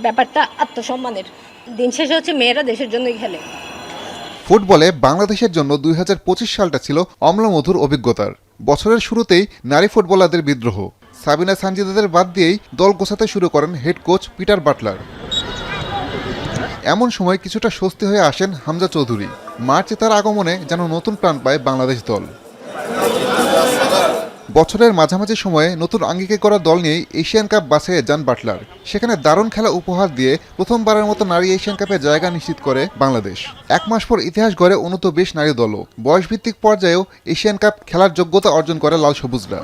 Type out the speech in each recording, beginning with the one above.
ব্যাপারটা আত্মসম্মানের। দিন শেষে হচ্ছে মেয়েরা দেশের জন্যই খেলে। ফুটবলে বাংলাদেশের জন্য ২০২৫ সালটা ছিল অম্লমধুর অভিজ্ঞতার। বছরের শুরুতেই নারী ফুটবলারদের বিদ্রোহ। সাবিনা সানজিদাদের বাদ দিয়েই দল গোছাতে শুরু করেন হেড কোচ পিটার বাটলার। এমন সময় কিছুটা স্বস্তি হয়ে আসেন হামজা চৌধুরী। মার্চে তার আগমনে যেন নতুন প্রাণ পায় বাংলাদেশ দল। বছরের মাঝামাঝি সময়ে নতুন আঙ্গিকে করা দল নিয়েই এশিয়ান কাপ বাছাইয়ে যান বাটলার। সেখানে দারুণ খেলা উপহার দিয়ে প্রথমবারের মতো নারী এশিয়ান কাপে জায়গা নিশ্চিত করে বাংলাদেশ। এক মাস পর ইতিহাস গড়ে অনূর্ধ্ব-20 নারী দলও। বয়সভিত্তিক পর্যায়েও এশিয়ান কাপ খেলার যোগ্যতা অর্জন করে লাল সবুজরা।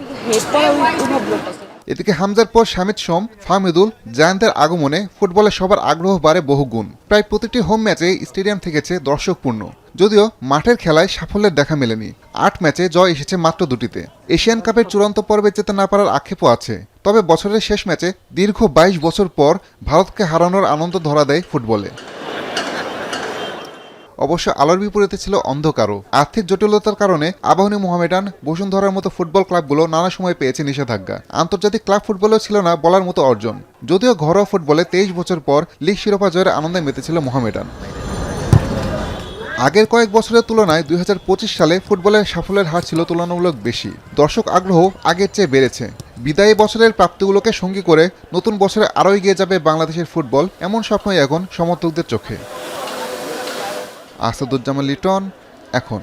এদিকে হামজার পর শামিদ সোম, ফাহমিদুল, জায়ান্তের আগমনে ফুটবলে সবার আগ্রহ বাড়ে বহুগুণ। প্রায় প্রতিটি হোম ম্যাচে স্টেডিয়াম থেকেছে দর্শকপূর্ণ। যদিও মাঠের খেলায় সাফল্যের দেখা মেলেনি। 8 ম্যাচে জয় এসেছে মাত্র 2টিতে। এশিয়ান কাপের চূড়ান্ত পর্বে যেতে না পারার আক্ষেপও আছে। তবে বছরের শেষ ম্যাচে দীর্ঘ 22 বছর পর ভারতকে হারানোর আনন্দ ধরা দেয় ফুটবলে। অবশ্য আলোর বিপরীতে ছিল অন্ধকারও। আর্থিক জটিলতার কারণে আবাহনী, মোহামেডান, বসুন্ধরার মতো ফুটবল ক্লাবগুলো নানা সময় পেয়েছে নিষেধাজ্ঞা। আন্তর্জাতিক ক্লাব ফুটবলেও ছিল না বলার মতো অর্জন। যদিও ঘরোয়া ফুটবলে 23 বছর পর লিগ শিরোপা জয়ের আনন্দে মেতেছিল মোহামেডান। আগের কয়েক বছরের তুলনায় ২০২৫ সালে ফুটবলের সাফল্যের হার ছিল তুলনামূলক বেশি। দর্শক আগ্রহ আগের চেয়ে বেড়েছে। বিদায়ী বছরের প্রাপ্তিগুলোকে সঙ্গী করে নতুন বছরে আরও এগিয়ে যাবে বাংলাদেশের ফুটবল, এমন স্বপ্নই এখন সমর্থকদের চোখে। আসাদুজ্জামান লিটন, এখন।